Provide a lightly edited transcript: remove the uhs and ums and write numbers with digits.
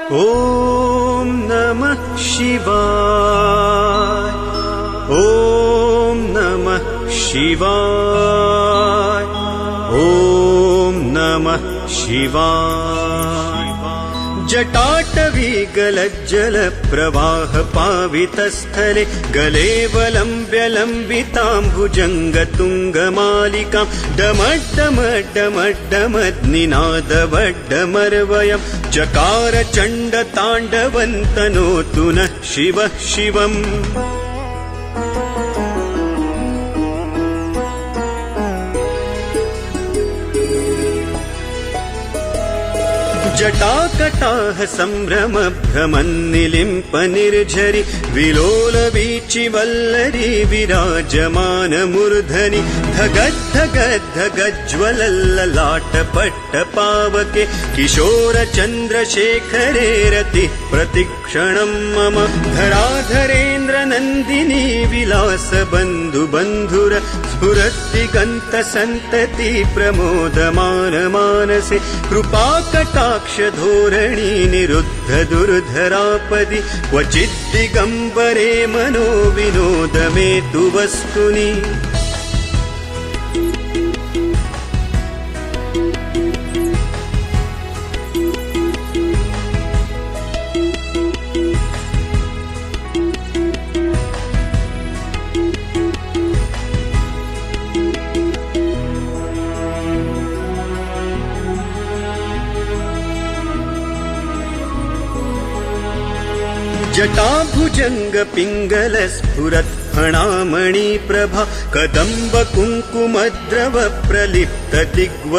ॐ नमः शिवाय। ॐ नमः शिवाय। ॐ नमः शिवाय। जटाटवी गलज्जल प्रवाह पावितस्थले गलेवलम्ब्य लम्बिताम्बुजङ्गतुङ्गमालिकां डमड्डमड्डमड्डमद्निनादवड्डमर्वयं चकार चण्डताण्डवन्तनोतु नः शिवः शिवम्। जटाकटाह सम्भ्रम भ्रमन्निलिम्प निर्झरि विलोल वीचि वल्लरी विराजमान मूर्धनि धगद्धगद्धगज्ज्वलल्ललाट पट्ट पावके किशोर चन्द्रशेखरे रतिः प्रतिक्षणं मम धराधरेन्द्र नन्दिनी विलास बन्धु बन्धुर स्फुरद्दिगन्त सन्तति प्रमोदमान मानसे कृपाकटाक्ष धोरणी निरुद्ध दुर्धरापदि क्वचिद्दिगम्बरे मनो विनोदमेतु वस्तुनि। जटाभुजंग पिंगल स्फुरत् फणामणि प्रभा कदम्ब कुंकुमद्रव प्रलिप्त दिग्व